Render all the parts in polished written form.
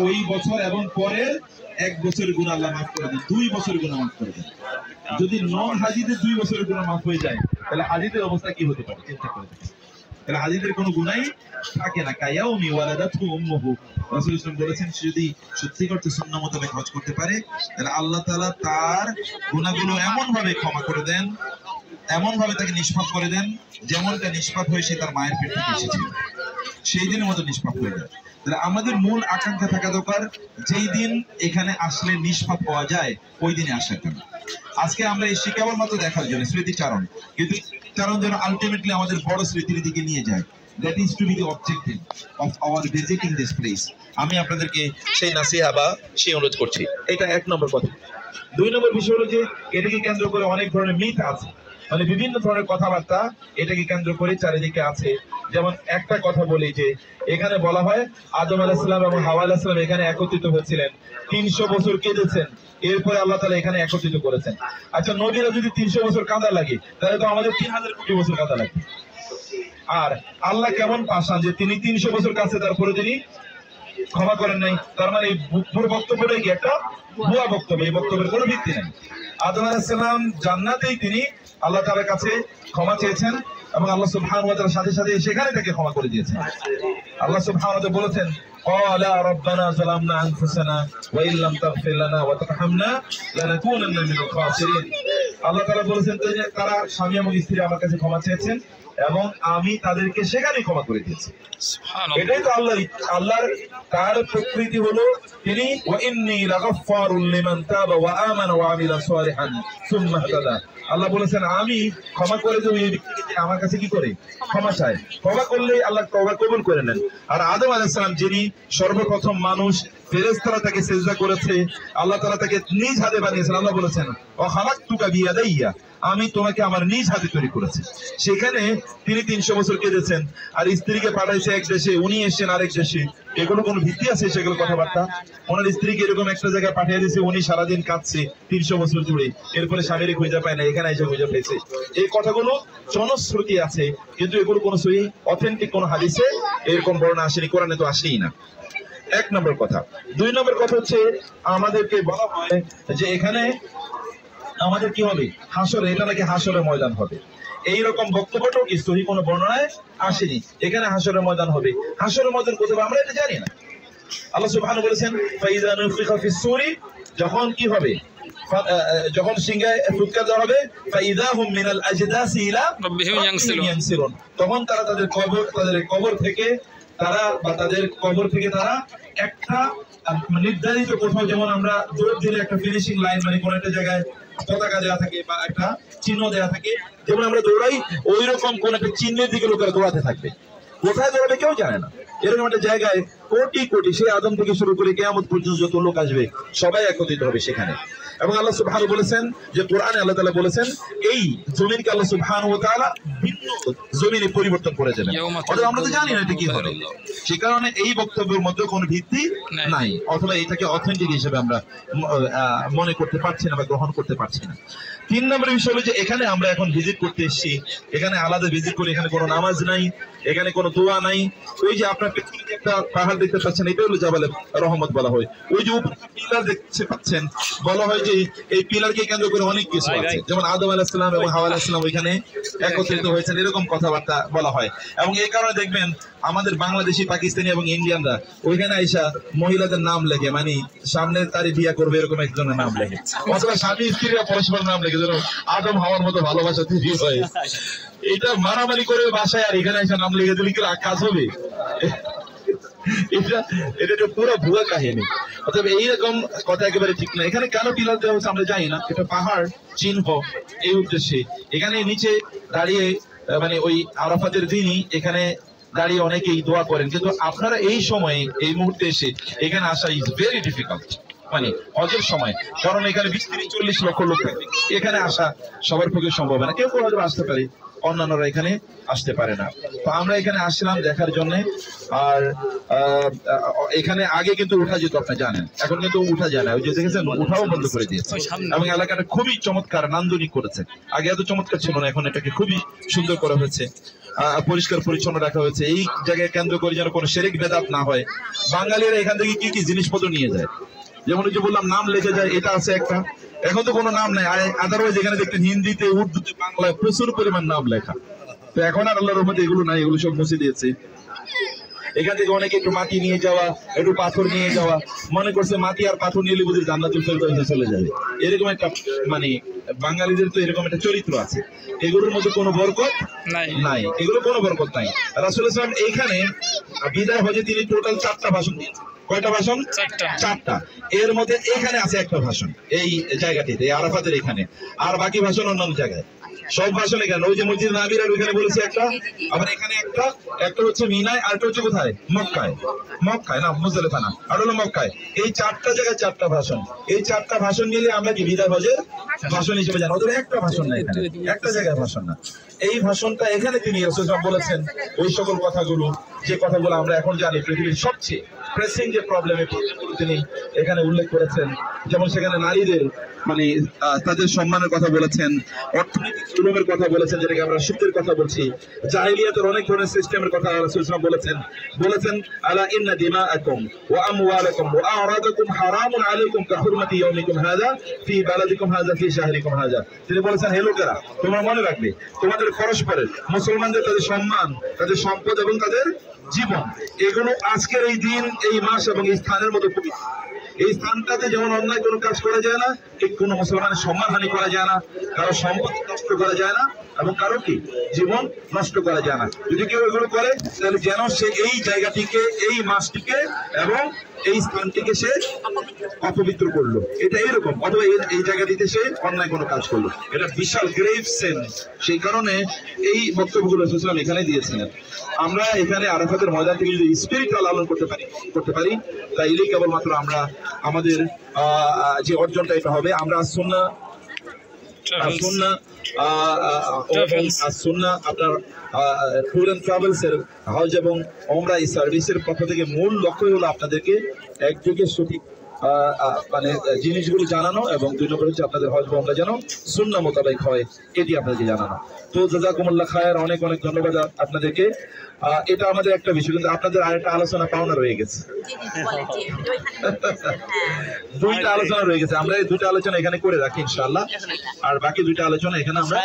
ওই বছর এবং পরের 1 বছরের গুনাহ আল্লাহ মাফ করে দেন, 2 বছরের গুনাহ মাফ করে দেন। যদি নন হাজিদের 2 বছরের গুনাহ মাফ হয়ে যায়, তাহলে হাজিদের অবস্থা কি হতে পারে চিন্তা করে দেখেন। তাহলে হাজিদের কোনো গুনাহই থাকে না। কায়াউমি ওয়ালাদাতহু উম্মুহু, রাসূল সাল্লাল্লাহু আলাইহি ওয়াসাল্লাম বলেছেন যদি সত্যি করতে সুন্নাহ মোতাবেক হজ করতে পারে, তাহলে আল্লাহ তাআলা তার গুনাহগুলো এমন ভাবে ক্ষমা করে দেন, এমন ভাবে তাকে নিষ্পাপ করে দেন, যেমনটা নিষ্পাপ হয়ে সে তার মায়ের পেট থেকে এসেছিল সেই দিনের মতো নিষ্পাপ হয়ে যায়। তাহলে আমাদের মূল আকাঙ্ক্ষা থাকা দরকার, যেই দিন এখানে আসলে নিষ্পাপ হওয়া যায় ওই দিনে আসার জন্য। আজকে আমরা এসেছি কেবলমাত্র দেখার জন্য, স্মৃতিচারণ, কিন্তু স্মৃতিচারণ যেন আলটিমেটলি আমাদের বড় স্মৃতির দিকে নিয়ে যায়। That is to be the objective of our visiting this place. আমি আপনাদেরকে সেই নাসিহা বা সেই অনুরোধ করছি। এটা 1 নম্বর কথা। 2 নম্বর বিষয় হলো যে এটাকে কেন্দ্র করে অনেক ধরনের মিথ আছে, মানে বিভিন্ন ধরনের কথাবার্তা এটাকে কেন্দ্র করে চারিদিকে আছে। যেমন একটা কথা বলি যে এখানে বলা হয় আদম আলাইহিস সালাম এবং হাওয়া আলাইহিস সালাম এখানে একত্রিত হয়েছিলেন, 300 বছর কেঁদেছেন, এরপরে আল্লাহ তাআলা এখানে একত্রিত করেছেন। আচ্ছা, নবীরা যদি 300 বছর কাঁদা লাগে, তাহলে তো আমাদের 3000 কোটি বছর কাঁদা লাগে। আর আল্লাহ কেমন পাষাণ যে তিনি 300 বছর কাছে তারপরে তিনি ক্ষমা করেন নাই। তার মানে এই পুরো বক্তব্যটা কি একটা ভুয়া বক্তব্য, এই বক্তব্যের কোনো ভিত্তি নেই। আদম আলাইহিস সালাম জান্নাতেই তিনি আল্লাহ তাআলার কাছে ক্ষমা চেয়েছেন এবং আল্লাহ সুবহানাহু ওয়া তাআলার সাথে সাথে সেখানে তাকে ক্ষমা করে দিয়েছেন। আল্লাহ সুবহানাহু ওয়া তাআলা বলেছেন ক্বালা রাব্বানা যালামনা আনফুসানা ওয়া ইল্লাম তাগফির লানা ওয়া তারহামনা লানাকুনান্না মিনাল খাসিরিন। আল্লাহ তাআলা বলেছেন যে তারা স্বামী এবং স্ত্রী আমার কাছে ক্ষমা চেয়েছেন এবং আমি তাদেরকে সেখানেই ক্ষমা করে দিয়েছি। এটাই তো আল্লাহর তার প্রকৃতি হলো তিনি ওয়া ইন্নী লাগাফফারুল লিমান তাবা ওয়া আমানা ওয়া আমিলা সালিহান সুম্মা ইহতাদা। আল্লাহ বলেছেন আমি ক্ষমা করে দেব এই ব্যক্তিকে আমার কাছে কি করে ক্ষমা চায়, ক্ষমা করলে আল্লাহ তওবা কবুল করে নেন। আর আদম আলাইহিস সালাম যিনি সর্বপ্রথম মানুষ, ফেরেশতারা তাকে সিজদা করেছে, আল্লাহ তাআলা তাকে নিজ হাতে বানিয়েছেন। আল্লাহ বলেছেন ওয়া খালাকতুকা বিয়াদাইয়া, আমি তোমাকে আমার নিজ হাতে তৈরি করেছি। সেখানে তিনি 300 বছর কেঁদেছেন, আর স্ত্রীকে পাঠাইছে এক দেশে, উনি এসেছেন আরেক দেশে। এগুলো কোনো ভিত্তি আছে? সেগুলো কথাবার্তা। ওনার স্ত্রীকে এরকম একটা জায়গায় পাঠিয়ে দিয়েছে, উনি সারাদিন কাঁদছে 300 বছর জুড়ে, এরপরে স্বামীর খুঁজে পায় না, এখানে এসে খুঁজে পেয়েছে। এই কথাগুলো জনশ্রুতি আছে, কিন্তু এগুলো কোনো সহি অথেন্টিক কোনো হাদিসে এরকম বর্ণনা আসেনি, কোরআনে তো আসেই না। 1 নম্বর কথা। 2 নম্বর কথা হচ্ছে আমাদেরকে বলা হয় যে এখানে আমাদের কি হবে হাসরে, এটা নাকি হাসরের ময়দান হবে। এইরকম বক্তব্যটাও কি সহি কোনো বর্ণনায় আসেনি। এখানে হাসরের ময়দান হবে, হাসরের ময়দান কোথায় আমরা এটা জানি না। আল্লাহ সুবহানাহু বলেছেন ফাইযা নুফিখা ফিস সূরি, যখন কি হবে, যখন সিংহায় ফুৎকার দেওয়া হবে, ফাইযা হুম মিনাল আজদাসি ইলা রাব্বিহিম ইয়ানসিলুন, তখন তারা তাদের কবর থেকে তারা একটা নির্ধারিত কোথাও, যেমন আমরা দৌড় দিলে একটা ফিনিশিং লাইন, মানে কোন একটা জায়গায় পতাকা দেওয়া থাকে বা একটা চিহ্ন দেওয়া থাকে, যেমন আমরা দৌড়াই ওই রকম কোন একটা চিহ্নের দিকে লোকেরা দৌড়াতে থাকবে। কোথায় দৌড়াবে কেউ জানে না। এরকম একটা জায়গায় কোটি কোটি, সেই আদম থেকে শুরু করে কিয়ামত পর্যন্ত যত লোক আসবে সবাই একত্রিত হবে সেখানে। এবং আল্লাহ সুবহানাহু বলেছেন যে কোরআনে আল্লাহ তাআলা বলেছেন এই জমিনকে আল্লাহ সুবহানাহু ওয়া তাআলা ভিন্ন জমিনে পরিবর্তন করে দেবেন। অথবা আমরা তো জানি না এটা কি হবে, সে কারণে এই বক্তব্যের মধ্যে কোনো ভিত্তি নাই, অথবা এটাকে অথেন্টিক হিসেবে আমরা মনে করতে পারছি না বা গ্রহণ করতে পারছি না। 3 নম্বর বিষয় হলো যে এখানে আমরা এখন ভিজিট করতে এসেছি, এখানে আলাদা ভিজিট করে, এখানে কোনো নামাজ নাই, এখানে কোনো দোয়া নাই। ওই যে আপনার পেছনে একটা পাহাড় দেখতে পাচ্ছেন, এটা হলো জাবালে রহমত বলা হয়। ওই যে উপরে পিলার দেখতে পাচ্ছেন, বলা হয় যে এই পিলারকে কেন্দ্র করে অনেক কিছু আছে, যেমন আদম আলাইহিস সালাম এবং হাওয়া আলাইহিস সালাম ওইখানে একত্রিত হয়েছেন, এরকম কথাবার্তা বলা হয়। এবং এই কারণে দেখবেন আমাদের বাংলাদেশি, পাকিস্তানি এবং ইন্ডিয়ানরা ওইখানে আইসা মহিলাদের নাম লেখে, মানে সামনে তারই বিয়ে করবে এরকম একজনের নাম লেখে, অথবা স্বামী স্ত্রীরা পরস্পর নাম লেখে, যেন আদম হাওয়ার মতো ভালোবাসা তৈরি হয়। এটা মারামারি করে বাসায়, আর এখানে এসে নাম লিখে দিলে কি কাজ হবে? এটা পুরো ভুয়া কাহিনী। অতএব এইরকম কথা একেবারে ঠিক না। এখানে কেন পিলার দেওয়া হচ্ছে আমরা জানি না, এটা পাহাড় চিহ্ন এই উদ্দেশ্যে। এখানে নিচে দাঁড়িয়ে, মানে ওই আরাফাতের দিনই এখানে দাঁড়িয়ে অনেকেই দোয়া করেন, কিন্তু আপনারা এই সময়ে এই মুহূর্তে এসে এখানে আসা ইজ ভেরি ডিফিকাল্ট, মানে হজের সময়, কারণ এখানে 20-40 লক্ষ লোক, এখানে আসা সবার পক্ষে সম্ভব না। কেউ হয়তো আসতে পারে, অন্যান্যরা এখানে আসতে পারে না। তো আমরা এখানে আসছিলাম দেখার জন্য। আর এখানে আগে কিন্তু উঠা যেত, আপনি জানেন, এখন কিন্তু উঠা যায় না। ওই যে দেখেছেন উঠাও বন্ধ করে দিয়েছে এবং এলাকাটা খুবই চমৎকার নান্দনিক করেছে। আগে এত চমৎকার ছিল না, এখন এটাকে খুবই সুন্দর করা হয়েছে, পরিষ্কার পরিচ্ছন্ন রাখা হয়েছে। এই জায়গায় কেন্দ্র করে যেন কোনো শিরক বেদাত না হয়। বাঙালিরা এখান থেকে কি কি জিনিসপত্র নিয়ে যায়, যেমন যে বললাম নাম লেখে যায়, এটা আছে একটা। এখন তো কোনো নাম নাই, আদারওয়াইজ এখানে দেখতেন হিন্দিতে, উর্দুতে, বাংলায় প্রচুর পরিমাণ নাম লেখা। তো এখন আর আল্লাহর রহমতে এগুলো নাই, এগুলো সব মুছে দিয়েছে। এখান থেকে অনেকে একটু মাটি নিয়ে যাওয়া, একটু পাথর নিয়ে যাওয়া, মনে করছে মাটি আর পাথর নিয়ে বুঝি জান্নাতুল ফেরদাউসে চলে যাবে, এরকম একটা মানে বাঙালিদের তো এরকম একটা চরিত্র আছে। এগুলোর মধ্যে কোনো বরকত নাই, এগুলো কোনো বরকত নাই। রাসূল সাল্লাল্লাহু আলাইহি ওয়াসাল্লাম এইখানে বিদায় হজে তিনি টোটাল 4টা ভাষণ দিয়েছেন। কয়টা ভাষণ? 4টা। এর মধ্যে এখানে আছে একটা ভাষণ, এই জায়গাটিতে, আরাফাতের এখানে। আর বাকি ভাষণ অন্যান্য জায়গায়। সব ভাষণ এখানে। ওই যে মসজিদ নববীর আর ওইখানে বলেছে একটা, আবার এখানে একটা, একটা হচ্ছে মিনায়, আর একটা হচ্ছে কোথায়? মক্কায়। মক্কায় না, মুজদালিফা না, আর হলো মক্কায়। এই 4টা জায়গায় 4টা ভাষণ। এই 4টা ভাষণ মিলে আমরা কি বিদায় হজের ভাষণ হিসেবে জানি। ওদের একটা ভাষণ না, এখানে একটা জায়গায় ভাষণ না। এই ভাষণটা এখানে তিনি রাসূল সাল্লাল্লাহু আলাইহি ওয়াসাল্লাম বলেছেন ওই সকল কথাগুলো, যে কথাগুলো আমরা এখন জানি পৃথিবীর সবচেয়ে প্রেসিং যে প্রবলেমে তিনি এখানে উল্লেখ করেছেন। যেমন সেখানে নারীদের মানে তাদের সম্মানের কথা বলেছেন, অর্থনৈতিক জুলুমের কথা বলেছেন, যেটাকে আমরা সুদের কথা বলছি, জাহিলিয়াতের অনেক ধরনের সিস্টেমের কথা রাসূল সাল্লাল্লাহু আলাইহি ওয়াসাল্লাম বলেছেন। আলা ইন্না দিমাআকুম ওয়া আমওয়ালাকুম ওয়া আ'রাদাকুম হারামুন আলাইকুম কাহুরমাতি ইয়াউমিকুম হাযা ফি বালাদিকুম হাযা ফি শাহরিকুম হাযা। তিনি বলেছেন, হে লোকেরা, তোমরা মনে রাখবে তোমাদের পরস্পরের, মুসলমানদের তাদের সম্মান, তাদের সম্পদ এবং তাদের জীবন, এগুলো আজকের এই দিন, এই মাস এবং এই স্থানের মতো পবিত্র। এই স্থানটাতে যেমন অন্যায় কোনো কাজ করা যায় না, ঠিক কোনো মুসলমানের সম্মানহানি করা যায় না, কারো সম্পত্তি নষ্ট করা যায় না, এবং কারো কি জীবন নষ্ট করা যায় না। যদি কেউ এগুলো করে, তাহলে যেন সে এই জায়গাটিকে, এই মাসটিকে এবং এই স্থানটিকে সে অপবিত্র করলো, এটা এরকম। অথবা এই জায়গাটিতে সে অন্যায় কোনো কাজ করলো, এটা বিশাল গ্রেভ সেন। সেই কারণে এই বক্তব্যগুলো রাসূল সাল্লাল্লাহু আলাইহি ওয়াসাল্লাম এখানে দিয়েছিলেন। আমরা এখানে আরাফাতের ময়দান থেকে যদি স্পিরিচুয়াল লালন করতে পারি, তাইলে কেবলমাত্র আমরা আমাদের যে অর্জনটা এটা হবে। আমরা আপনার ট্যুর এন্ড ট্রাভেলস এর হজ এবং ওমরা এই সার্ভিসের পক্ষ থেকে মূল লক্ষ্যই হলো আপনাদেরকে একযোগে সঠিক মানে জিনিসগুলো জানানো, এবং 2 নম্বর হচ্ছে আপনাদের হজ বা ওমরা যেন সুন্নাহ মোতাবেক হয়, এটি আপনাদেরকে জানানো। তো জাযাকুমুল্লাহ খায়র, অনেক অনেক ধন্যবাদ আপনাদেরকে। এটা আমাদের একটা বিষয়, কিন্তু আপনাদের আরেকটা আলোচনা পাওনা রয়ে গেছে। 2টা আলোচনা রয়ে গেছে। আমরা এই 2টা আলোচনা এখানে করে রাখি ইনশাআল্লাহ, আর বাকি 2টা আলোচনা এখানে আমরা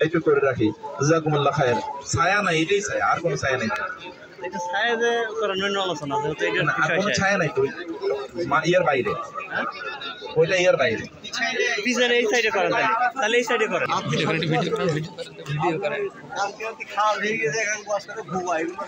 একটু করে রাখি। জাযাকুমুল্লাহ খায়র। ছায়া নাই, এটাই ছায়া, আর কোনো ছায়া নেই। এটা ছায়া যে করার নন্য আলোচনা, যেহেতু এটা আর কোনো ছায়া নাই তো, ইয়ার বাইরে, ওইটা ইয়ার বাইরে। পিছনে এই সাইডে করেন, তাহলে এই সাইডে করেন। ভিডিও করেন। খাওয়া হয়ে গেছে, এখন বস করে ঘুমাই, এগুলো